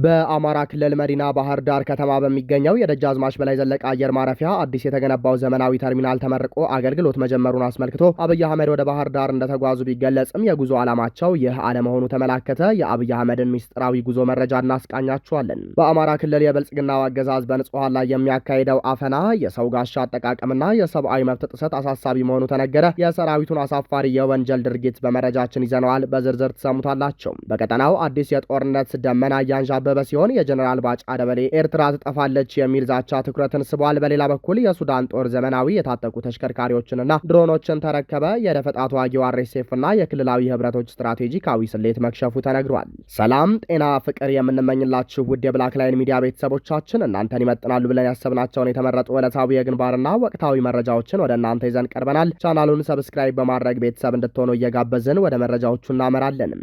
በአማራ ክልል መዲና ባህር ዳር ከተማ በሚገኘው የደጃዝማች በላይ ዘለቀ አየር ማረፊያ አዲስ የተገነባው ዘመናዊ ተርሚናል ተመርቆ አገልግሎት መጀመሩን አስመልክቶ አብይ አህመድ ወደ ባህር ዳር እንደተጓዙ ቢገለጽም የጉዞ ዓላማቸው ይህ አለመሆኑ ተመላከተ። የአብይ አህመድን ሚስጥራዊ ጉዞ መረጃ እናስቃኛችኋለን። በአማራ ክልል የብልጽግናው አገዛዝ በንጹሃን ላይ የሚያካሂደው አፈና፣ የሰው ጋሻ አጠቃቀምና የሰብአዊ መብት ጥሰት አሳሳቢ መሆኑ ተነገረ። የሰራዊቱን አሳፋሪ የወንጀል ድርጊት በመረጃችን ይዘነዋል። በዝርዝር ትሰሙታላቸው። በቀጠናው አዲስ የጦርነት ደመና ያንዣበበ ሲሆን የጀነራል ባጫ ደበሌ ኤርትራ ትጠፋለች የሚል ዛቻ ትኩረትን ስቧል። በሌላ በኩል የሱዳን ጦር ዘመናዊ የታጠቁ ተሽከርካሪዎችንና ድሮኖችን ተረከበ። የደፈጣ ተዋጊው አርኤስኤፍና የክልላዊ ህብረቶች ስትራቴጂካዊ ስሌት መክሸፉ ተነግሯል። ሰላም፣ ጤና፣ ፍቅር የምንመኝላችሁ ውድ የብላክ ላይን ሚዲያ ቤተሰቦቻችን እናንተን ይመጥናሉ ብለን ያሰብናቸውን የተመረጡ ዕለታዊ የግንባርና ወቅታዊ መረጃዎችን ወደ እናንተ ይዘን ቀርበናል። ቻናሉን ሰብስክራይብ በማድረግ ቤተሰብ እንድትሆኑ እየጋበዝን ወደ መረጃዎቹ እናመራለን።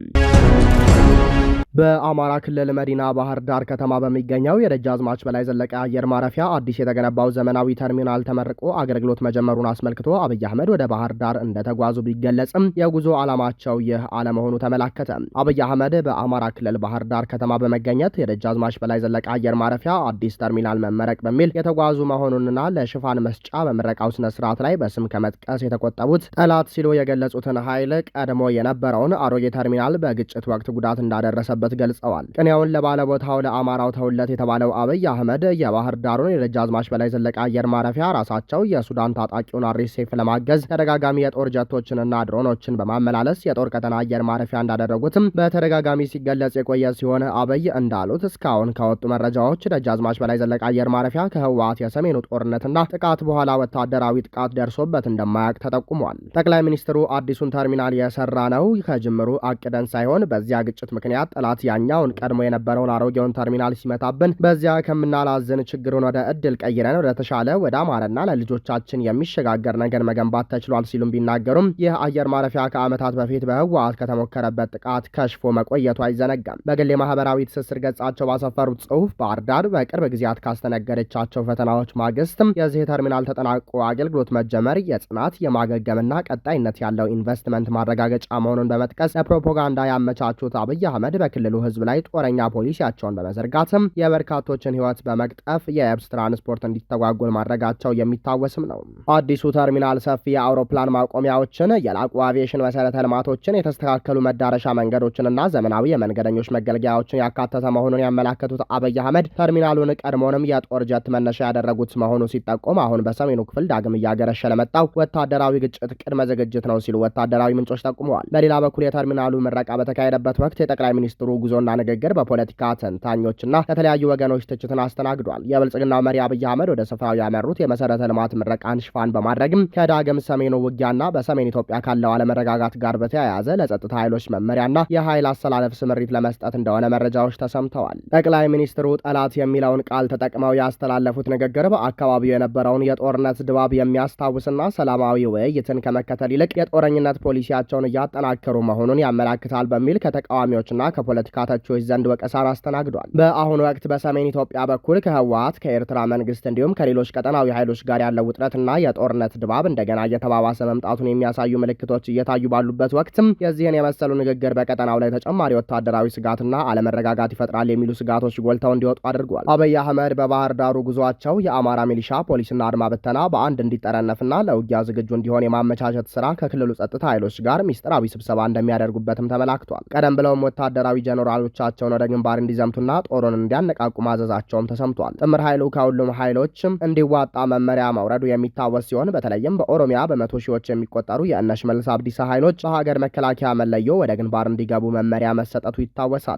በአማራ ክልል መዲና ባህር ዳር ከተማ በሚገኘው የደጃዝማች በላይ ዘለቀ አየር ማረፊያ አዲስ የተገነባው ዘመናዊ ተርሚናል ተመርቆ አገልግሎት መጀመሩን አስመልክቶ አብይ አህመድ ወደ ባህር ዳር እንደተጓዙ ቢገለጽም የጉዞ ዓላማቸው ይህ አለመሆኑ ተመላከተ። አብይ አህመድ በአማራ ክልል ባህር ዳር ከተማ በመገኘት የደጃዝማች በላይ ዘለቀ አየር ማረፊያ አዲስ ተርሚናል መመረቅ በሚል የተጓዙ መሆኑንና ለሽፋን መስጫ በምረቃው ስነ ስርዓት ላይ በስም ከመጥቀስ የተቆጠቡት ጠላት ሲሉ የገለጹትን ኃይል ቀድሞ የነበረውን አሮጌ ተርሚናል በግጭት ወቅት ጉዳት እንዳደረሰበት ገልጸዋል። ቅኔውን ለባለቦታው ለአማራው ተውለት የተባለው አብይ አህመድ የባህር ዳሩን የደጃዝማች በላይ ዘለቀ አየር ማረፊያ ራሳቸው የሱዳን ታጣቂውን አርኤስኤፍ ለማገዝ ተደጋጋሚ የጦር ጀቶችንና ድሮኖችን በማመላለስ የጦር ቀጠና አየር ማረፊያ እንዳደረጉትም በተደጋጋሚ ሲገለጽ የቆየ ሲሆን አብይ እንዳሉት እስካሁን ከወጡ መረጃዎች ደጃዝማች በላይ ዘለቀ አየር ማረፊያ ከህወሓት የሰሜኑ ጦርነትና ጥቃት በኋላ ወታደራዊ ጥቃት ደርሶበት እንደማያውቅ ተጠቁሟል። ጠቅላይ ሚኒስትሩ አዲሱን ተርሚናል የሰራ ነው ከጅምሩ አቅደን ሳይሆን በዚያ ግጭት ምክንያት ጠላት ያኛውን ቀድሞ የነበረውን አሮጌውን ተርሚናል ሲመታብን በዚያ ከምናላዝን ችግሩን ወደ እድል ቀይረን ወደ ተሻለ ወደ አማረና ለልጆቻችን የሚሸጋገር ነገር መገንባት ተችሏል ሲሉም ቢናገሩም ይህ አየር ማረፊያ ከዓመታት በፊት በህወሓት ከተሞከረበት ጥቃት ከሽፎ መቆየቱ አይዘነጋም። በግል የማህበራዊ ትስስር ገጻቸው ባሰፈሩት ጽሑፍ ባህር ዳር በቅርብ ጊዜያት ካስተነገረቻቸው ፈተናዎች ማግስትም የዚህ ተርሚናል ተጠናቆ አገልግሎት መጀመር የጽናት የማገገምና ቀጣይነት ያለው ኢንቨስትመንት ማረጋገጫ መሆኑን በመጥቀስ ለፕሮፓጋንዳ ያመቻቹት አብይ አህመድ በክልሉ ህዝብ ላይ ጦረኛ ፖሊሲያቸውን በመዘርጋትም የበርካቶችን ህይወት በመቅጠፍ የየብስ ትራንስፖርት እንዲተጓጎል ማድረጋቸው የሚታወስም ነው። አዲሱ ተርሚናል ሰፊ የአውሮፕላን ማቆሚያዎችን፣ የላቁ አቪዬሽን መሰረተ ልማቶችን፣ የተስተካከሉ መዳረሻ መንገዶችንና ዘመናዊ የመንገደኞች መገልገያዎችን ያካተተ መሆኑን ያመላከቱት አብይ አህመድ ተርሚናሉን ቀድሞንም የጦር ጀት መነሻ ያደረጉት መሆኑ ሲጠቆም አሁን በሰሜኑ ክፍል ዳግም እያገረሸ ለመጣው ወታደራዊ ግጭት ቅድመ ዝግጅት ነው ሲሉ ወታደራዊ ምንጮች ጠቁመዋል። በሌላ በኩል የተርሚናሉ ምረቃ በተካሄደበት ወቅት የጠቅላይ ሚኒስትሩ ጉዞና ንግግር በፖለቲካ ተንታኞችና ከተለያዩ ወገኖች ትችትን አስተናግዷል። የብልጽግናው መሪ አብይ አህመድ ወደ ስፍራው ያመሩት የመሰረተ ልማት ምረቃን ሽፋን በማድረግም ከዳግም ሰሜኑ ውጊያና በሰሜን ኢትዮጵያ ካለው አለመረጋጋት ጋር በተያያዘ ለጸጥታ ኃይሎች መመሪያና የኃይል አሰላለፍ ስምሪት ለመስጠት እንደሆነ መረጃዎች ተሰምተዋል። ጠቅላይ ሚኒስትሩ ጠላት የሚለውን ቃል ተጠቅመው ያስተላለፉት ንግግር በአካባቢው የነበረውን የጦርነት ድባብ የሚያስታውስና ሰላማዊ ውይይትን ከመከተል ይልቅ የጦረኝነት ፖሊሲያቸውን እያጠናከሩ መሆኑን ያመላክታል በሚል ከተቃዋሚዎችና ከፖለቲካ ተቾች ዘንድ ወቀሳን አስተናግዷል። በአሁኑ ወቅት በሰሜን ኢትዮጵያ በኩል ከህወሓት ከኤርትራ መንግስት እንዲሁም ከሌሎች ቀጠናዊ ኃይሎች ጋር ያለው ውጥረትና የጦርነት ድባብ እንደገና እየተባባሰ መምጣቱን የሚያሳዩ ምልክቶች እየታዩ ባሉበት ወቅትም የዚህን የመሰሉ ንግግር በቀጠናው ላይ ተጨማሪ ወታደራዊ ስጋትና አለመረጋጋት ይፈጥራል የሚሉ ስጋቶች ጎልተው እንዲወጡ አድርጓል። አብይ አህመድ በባህር ዳሩ ጉዟቸው የአማራ ሚሊሻ ፖሊስና አድማ ብተና በአንድ እንዲጠረነፍና ለውጊያ ዝግጁ እንዲሆን የማመቻቸት ስራ ከክልሉ ጸጥታ ኃይሎች ጋር ሚስጥራዊ ስብሰባ እንደሚያደርጉበትም ተመላክቷል። ቀደም ብለውም ወታደራዊ ጀነራሎቻቸውን ወደ ግንባር እንዲዘምቱና ጦሩን እንዲያነቃቁ ማዘዛቸውም ተሰምቷል። ጥምር ኃይሉ ከሁሉም ኃይሎችም እንዲዋጣ መመሪያ መውረዱ የሚታወስ ሲሆን በተለይም በኦሮሚያ በመቶ ሺዎች የሚቆጠሩ የእነ ሽመልስ አብዲሳ ኃይሎች በሀገር መከላከያ መለዮ ወደ ግንባር እንዲገቡ መመሪያ መሰጠቱ ይታወሳል።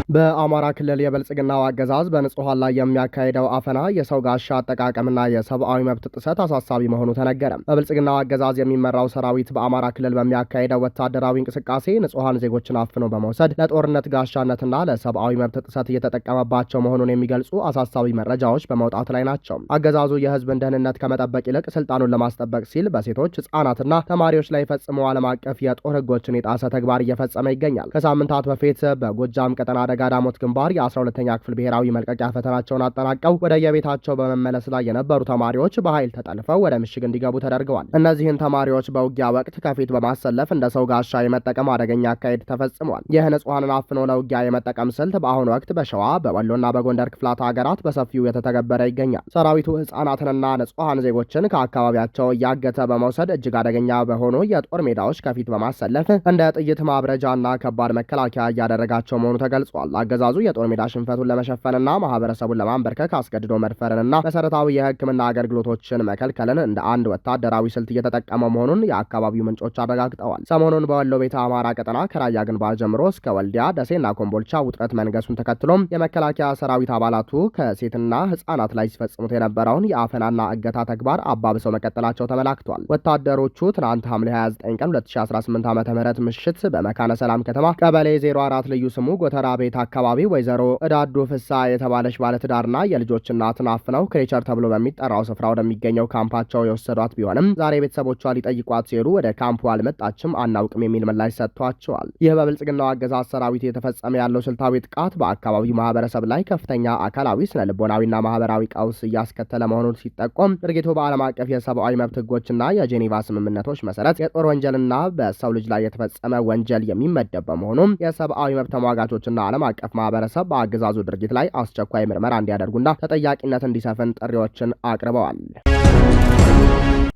በአማራ ክልል የብልጽግናው አገዛዝ በንጹሃን ላይ የሚያካሂደው አፈና፣ የሰው ጋሻ አጠቃቀምና የሰብአዊ መብት ጥሰት አሳሳቢ መሆኑ ተነገረ። በብልጽግናው አገዛዝ የሚመራው ሰራዊት በአማራ ክልል በሚያካሂደው ወታደራዊ እንቅስቃሴ ንጹሃን ዜጎችን አፍኖ በመውሰድ ለጦርነት ጋሻነትና ለሰብአዊ መብት ጥሰት እየተጠቀመባቸው መሆኑን የሚገልጹ አሳሳቢ መረጃዎች በመውጣት ላይ ናቸው። አገዛዙ የህዝብን ደህንነት ከመጠበቅ ይልቅ ስልጣኑን ለማስጠበቅ ሲል በሴቶች ህጻናትና ተማሪዎች ላይ ፈጽሞ ዓለም አቀፍ የጦር ህጎችን የጣሰ ተግባር እየፈጸመ ይገኛል። ከሳምንታት በፊት በጎጃም ቀጠና ደጋዳሞት ግንባር የ12ኛ ክፍል ብሔራዊ መልቀቂያ ፈተናቸውን አጠናቀው ወደ የቤታቸው በመመለስ ላይ የነበሩ ተማሪዎች በኃይል ተጠልፈው ወደ ምሽግ እንዲገቡ ተደርገዋል። እነዚህን ተማሪዎች በውጊያ ወቅት ከፊት በማሰለፍ እንደ ሰው ጋሻ የመጠቀም አደገኛ አካሄድ ተፈጽሟል። ይህ ንጹሐንን አፍኖ ለውጊያ የመጠቀም ስልት በአሁኑ ወቅት በሸዋ በወሎና በጎንደር ክፍላተ ሀገራት በሰፊው የተተገበረ ይገኛል። ሰራዊቱ ህጻናትንና ንጹሐን ዜጎችን ከአካባቢያቸው እያገተ በመውሰድ እጅግ አደገኛ በሆኑ የጦር ሜዳዎች ከፊት በማሰለፍ እንደ ጥይት ማብረጃና ከባድ መከላከያ እያደረጋቸው መሆኑ ተገልጿል። አገዛዙ የጦር ሜዳ ሽንፈቱን ለመሸፈንና ማህበረሰቡን ለማንበርከክ አስገድዶ መድፈርንና መሰረታዊ የሕክምና አገልግሎቶችን መከልከልን እንደ አንድ ወታደራዊ ስልት እየተጠቀመ መሆኑን የአካባቢው ምንጮች አረጋግጠዋል። ሰሞኑን በወሎ ቤተ አማራ ቀጠና ከራያ ግንባር ጀምሮ እስከ ወልዲያ፣ ደሴና ኮምቦልቻ ውጥረት መንገሱን ተከትሎም የመከላከያ ሰራዊት አባላቱ ከሴትና ህጻናት ላይ ሲፈጽሙት የነበረውን የአፈናና እገታ ተግባር አባብሰው መቀጠላቸው ተመላክቷል። ወታደሮቹ ትናንት ሐምሌ 29 ቀን 2018 ዓ.ም ምሽት በመካነ ሰላም ከተማ ቀበሌ 04 ልዩ ስሙ ጎተራ ቤት አካባቢ ወይዘሮ እዳዱ ፍሳ የተባለች ባለትዳርና የልጆች እናትን አፍነው ክሬቸር ተብሎ በሚጠራው ስፍራ ወደሚገኘው ካምፓቸው የወሰዷት ቢሆንም ዛሬ ቤተሰቦቿ ሊጠይቋት ሲሄዱ ወደ ካምፑ አልመጣችም፣ አናውቅም የሚል ምላሽ ሰጥቷቸዋል። ይህ በብልጽግናው አገዛዝ ሰራዊት የተፈጸመ ያለው ስልታዊ ጥቃት በአካባቢው ማህበረሰብ ላይ ከፍተኛ አካላዊ፣ ስነ ልቦናዊና ማህበራዊ ቀውስ እያስከተለ መሆኑን ሲጠቆም ድርጊቱ በዓለም አቀፍ የሰብአዊ መብት ህጎችና የጄኔቫ ስምምነቶች መሰረት የጦር ወንጀልና በሰው ልጅ ላይ የተፈጸመ ወንጀል የሚመደብ በመሆኑም የሰብአዊ መብት ተሟጋቾችና ዓለም አቀፍ ማህበረሰብ በአገዛዙ ድርጊት ላይ አስቸኳይ ምርመራ እንዲያደርጉና ተጠያቂነት እንዲሰፍን ጥሪዎችን አቅርበዋል።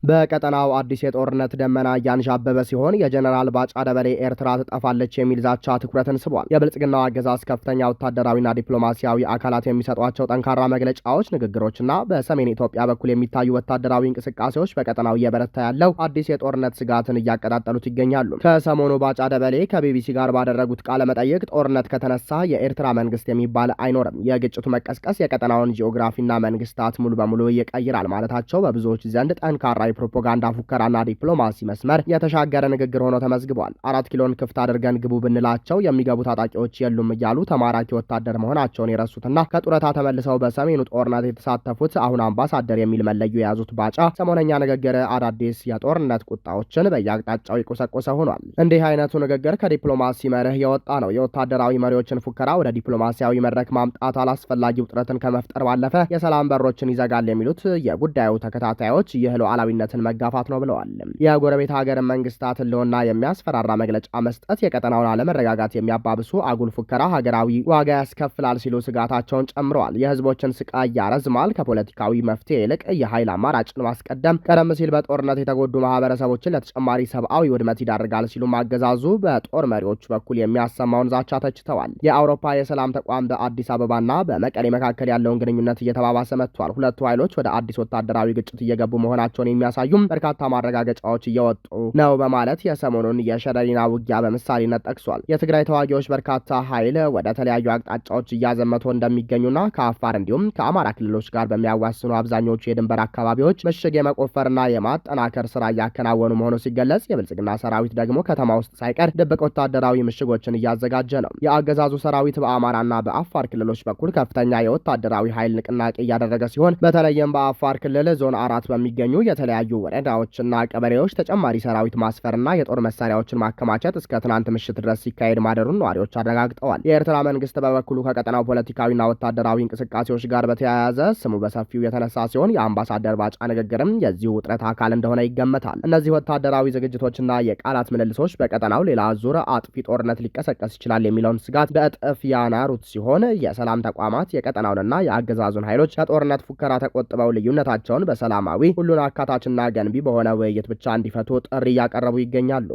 በቀጠናው አዲስ የጦርነት ደመና እያንዣበበ ሲሆን የጀነራል ባጫ ደበሌ ኤርትራ ትጠፋለች የሚል ዛቻ ትኩረትን ስቧል። የብልጽግናው አገዛዝ ከፍተኛ ወታደራዊና ዲፕሎማሲያዊ አካላት የሚሰጧቸው ጠንካራ መግለጫዎች፣ ንግግሮችና በሰሜን ኢትዮጵያ በኩል የሚታዩ ወታደራዊ እንቅስቃሴዎች በቀጠናው እየበረታ ያለው አዲስ የጦርነት ስጋትን እያቀጣጠሉት ይገኛሉ። ከሰሞኑ ባጫ ደበሌ ከቢቢሲ ጋር ባደረጉት ቃለ መጠይቅ ጦርነት ከተነሳ የኤርትራ መንግስት የሚባል አይኖርም፣ የግጭቱ መቀስቀስ የቀጠናውን ጂኦግራፊና መንግስታት ሙሉ በሙሉ ይቀይራል ማለታቸው በብዙዎች ዘንድ ጠንካራ የፕሮፓጋንዳ ፉከራና ዲፕሎማሲ መስመር የተሻገረ ንግግር ሆኖ ተመዝግቧል። 4 ኪሎን ክፍት አድርገን ግቡ ብንላቸው የሚገቡ ታጣቂዎች የሉም እያሉ ተማራኪ ወታደር መሆናቸውን የረሱትና ከጡረታ ተመልሰው በሰሜኑ ጦርነት የተሳተፉት አሁን አምባሳደር የሚል መለዮ የያዙት ባጫ ሰሞነኛ ንግግር አዳዲስ የጦርነት ቁጣዎችን በየአቅጣጫው የቆሰቆሰ ሆኗል። እንዲህ አይነቱ ንግግር ከዲፕሎማሲ መርህ የወጣ ነው። የወታደራዊ መሪዎችን ፉከራ ወደ ዲፕሎማሲያዊ መድረክ ማምጣት አላስፈላጊ ውጥረትን ከመፍጠር ባለፈ የሰላም በሮችን ይዘጋል የሚሉት የጉዳዩ ተከታታዮች ይህ ሉዓላዊነትን መጋፋት ነው ብለዋል። የጎረቤት ሀገር መንግስታት ህልውና የሚያስፈራራ መግለጫ መስጠት የቀጠናውን አለመረጋጋት የሚያባብሱ አጉል ፉከራ ሀገራዊ ዋጋ ያስከፍላል ሲሉ ስጋታቸውን ጨምረዋል። የህዝቦችን ስቃይ ያረዝማል፣ ከፖለቲካዊ መፍትሄ ይልቅ የኃይል አማራጭን ማስቀደም ቀደም ሲል በጦርነት የተጎዱ ማህበረሰቦችን ለተጨማሪ ሰብአዊ ውድመት ይዳርጋል ሲሉ አገዛዙ በጦር መሪዎቹ በኩል የሚያሰማውን ዛቻ ተችተዋል። የአውሮፓ የሰላም ተቋም በአዲስ አበባና በመቀሌ መካከል ያለውን ግንኙነት እየተባባሰ መጥቷል። ሁለቱ ኃይሎች ወደ አዲስ ወታደራዊ ግጭት እየገቡ መሆናቸውን የሚያሳዩም በርካታ ማረጋገጫዎች እየወጡ ነው በማለት የሰሞኑን የሸረሪና ውጊያ በምሳሌነት ጠቅሷል። የትግራይ ተዋጊዎች በርካታ ኃይል ወደ ተለያዩ አቅጣጫዎች እያዘመቱ እንደሚገኙና ከአፋር እንዲሁም ከአማራ ክልሎች ጋር በሚያዋስኑ አብዛኞቹ የድንበር አካባቢዎች ምሽግ የመቆፈርና የማጠናከር ስራ እያከናወኑ መሆኑ ሲገለጽ፣ የብልጽግና ሰራዊት ደግሞ ከተማ ውስጥ ሳይቀር ድብቅ ወታደራዊ ምሽጎችን እያዘጋጀ ነው። የአገዛዙ ሰራዊት በአማራና በአፋር ክልሎች በኩል ከፍተኛ የወታደራዊ ኃይል ንቅናቄ እያደረገ ሲሆን በተለይም በአፋር ክልል ዞን 4 በሚገኙ የተለያዩ ወረዳዎችና ቀበሌዎች ተጨማሪ ሰራዊት ማስፈርና የጦር መሳሪያዎችን ማከማቸት እስከ ትናንት ምሽት ድረስ ሲካሄድ ማደሩን ነዋሪዎች አረጋግጠዋል። የኤርትራ መንግስት በበኩሉ ከቀጠናው ፖለቲካዊና ወታደራዊ እንቅስቃሴዎች ጋር በተያያዘ ስሙ በሰፊው የተነሳ ሲሆን የአምባሳደር ባጫ ንግግርም የዚሁ ውጥረት አካል እንደሆነ ይገመታል። እነዚህ ወታደራዊ ዝግጅቶችና የቃላት ምልልሶች በቀጠናው ሌላ ዙር አጥፊ ጦርነት ሊቀሰቀስ ይችላል የሚለውን ስጋት በእጥፍ ያናሩት ሲሆን የሰላም ተቋማት የቀጠናውንና የአገዛዙን ኃይሎች ከጦርነት ፉከራ ተቆጥበው ልዩነታቸውን በሰላማዊ ሁሉን አካታችና ገንቢ በሆነ ውይይት ብቻ እንዲፈቱ ጥሪ እያቀረቡ ይገኛሉ።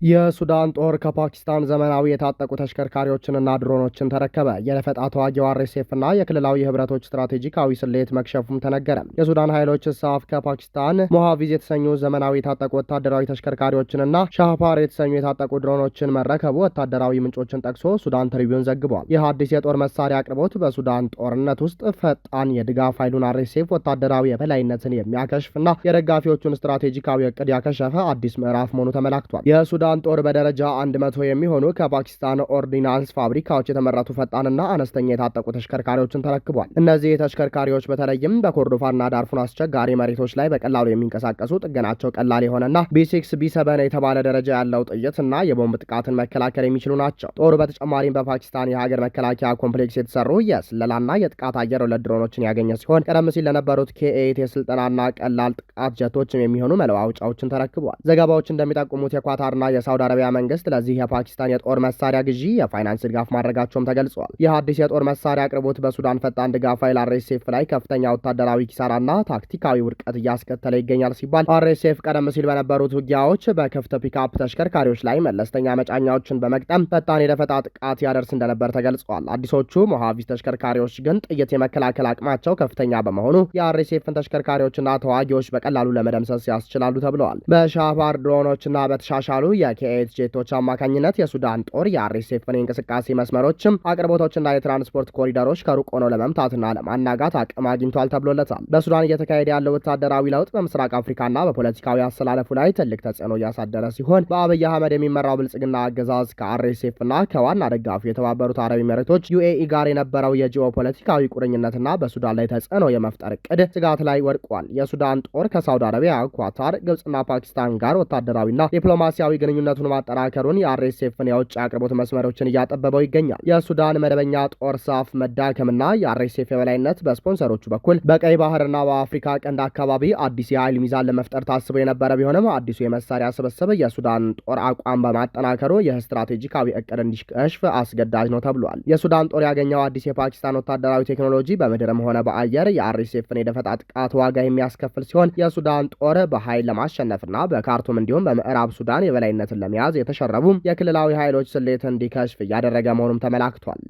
የሱዳን ጦር ከፓኪስታን ዘመናዊ የታጠቁ ተሽከርካሪዎችንና ድሮኖችን ተረከበ። የደፈጣ ተዋጊው አርኤስኤፍ እና የክልላዊ ህብረቶች ስትራቴጂካዊ ስሌት መክሸፉም ተነገረ። የሱዳን ኃይሎች ሳፍ ከፓኪስታን ሞሃቪዝ የተሰኙ ዘመናዊ የታጠቁ ወታደራዊ ተሽከርካሪዎችንና ሻህፓር የተሰኙ የታጠቁ ድሮኖችን መረከቡ ወታደራዊ ምንጮችን ጠቅሶ ሱዳን ትሪቢዩን ዘግቧል። ይህ አዲስ የጦር መሳሪያ አቅርቦት በሱዳን ጦርነት ውስጥ ፈጣን የድጋፍ ኃይሉን አርኤስኤፍ ወታደራዊ የበላይነትን የሚያከሽፍና የደጋፊዎቹን ስትራቴጂካዊ እቅድ ያከሸፈ አዲስ ምዕራፍ መሆኑ ተመላክቷል። የሱዳን የሱዳን ጦር በደረጃ 100 የሚሆኑ ከፓኪስታን ኦርዲናንስ ፋብሪካዎች የተመረቱ ፈጣንና አነስተኛ የታጠቁ ተሽከርካሪዎችን ተረክቧል። እነዚህ ተሽከርካሪዎች በተለይም በኮርዶፋና ዳርፉር አስቸጋሪ መሬቶች ላይ በቀላሉ የሚንቀሳቀሱ ጥገናቸው ቀላል የሆነና ቢ6 ቢ7 የተባለ ደረጃ ያለው ጥይትና የቦምብ ጥቃትን መከላከል የሚችሉ ናቸው። ጦሩ በተጨማሪም በፓኪስታን የሀገር መከላከያ ኮምፕሌክስ የተሰሩ የስለላና የጥቃት አየር ወለድ ድሮኖችን ያገኘ ሲሆን ቀደም ሲል ለነበሩት ኬ8 የስልጠናና ቀላል ጥቃት ጀቶችም የሚሆኑ መለዋወጫዎችን ተረክቧል። ዘገባዎች እንደሚጠቁሙት የኳታርና የሳውዲ አረቢያ መንግስት ለዚህ የፓኪስታን የጦር መሳሪያ ግዢ የፋይናንስ ድጋፍ ማድረጋቸውም ተገልጿል። ይህ አዲስ የጦር መሳሪያ አቅርቦት በሱዳን ፈጣን ድጋፍ ኃይል አርኤስኤፍ ላይ ከፍተኛ ወታደራዊ ኪሳራና ታክቲካዊ ውድቀት እያስከተለ ይገኛል ሲባል አርኤስኤፍ ቀደም ሲል በነበሩት ውጊያዎች በክፍት ፒክአፕ ተሽከርካሪዎች ላይ መለስተኛ መጫኛዎችን በመቅጠም ፈጣን የደፈጣ ጥቃት ያደርስ እንደነበር ተገልጿል። አዲሶቹ ሞሃቪስ ተሽከርካሪዎች ግን ጥይት የመከላከል አቅማቸው ከፍተኛ በመሆኑ የአርኤስኤፍን ተሽከርካሪዎችና ተዋጊዎች በቀላሉ ለመደምሰስ ያስችላሉ ተብለዋል። በሻህባር ድሮኖችና በተሻሻሉ የኬ8 ጄቶች አማካኝነት የሱዳን ጦር የአርኤስኤፍን የእንቅስቃሴ መስመሮችም አቅርቦቶችና የትራንስፖርት ኮሪደሮች ከሩቅ ሆነው ለመምታትና ለማናጋት አቅም አግኝቷል ተብሎለታል። በሱዳን እየተካሄደ ያለው ወታደራዊ ለውጥ በምስራቅ አፍሪካና በፖለቲካዊ አሰላለፉ ላይ ትልቅ ተጽዕኖ እያሳደረ ሲሆን በአብይ አህመድ የሚመራው ብልጽግና አገዛዝ ከአርኤስኤፍና ከዋና ደጋፊ የተባበሩት አረብ ኤሚሬቶች ዩኤኢ ጋር የነበረው የጂኦፖለቲካዊ ቁርኝነትና በሱዳን ላይ ተጽዕኖ የመፍጠር እቅድ ስጋት ላይ ወድቋል። የሱዳን ጦር ከሳውዲ አረቢያ፣ ኳታር፣ ግብጽና ፓኪስታን ጋር ወታደራዊና ዲፕሎማሲያዊ ግንኙነቱን ማጠናከሩን የአርኤስኤፍን የውጭ አቅርቦት መስመሮችን እያጠበበው ይገኛል። የሱዳን መደበኛ ጦር ሳፍ መዳከምና የአርኤስኤፍ የበላይነት በስፖንሰሮቹ በኩል በቀይ ባህርና በአፍሪካ ቀንድ አካባቢ አዲስ የኃይል ሚዛን ለመፍጠር ታስቦ የነበረ ቢሆንም አዲሱ የመሳሪያ ስብስብ የሱዳን ጦር አቋም በማጠናከሩ ይህ ስትራቴጂካዊ እቅድ እንዲከሽፍ አስገዳጅ ነው ተብሏል። የሱዳን ጦር ያገኘው አዲስ የፓኪስታን ወታደራዊ ቴክኖሎጂ በምድርም ሆነ በአየር የአርኤስኤፍን የደፈጣ ጥቃት ዋጋ የሚያስከፍል ሲሆን የሱዳን ጦር በኃይል ለማሸነፍና በካርቱም እንዲሁም በምዕራብ ሱዳን የበላይነትን ለመያዝ የተሸረቡ የክልላዊ ኃይሎች ስሌት እንዲከሽፍ እያደረገ መሆኑም ተመላክቷል።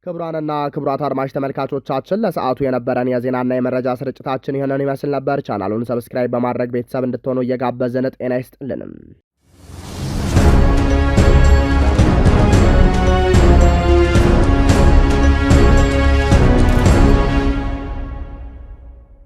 ክቡራንና ክቡራት አድማጭ ተመልካቾቻችን ለሰዓቱ የነበረን የዜናና የመረጃ ስርጭታችን ይህንን ይመስል ነበር። ቻናሉን ሰብስክራይብ በማድረግ ቤተሰብ እንድትሆኑ እየጋበዘን ጤና ይስጥልንም።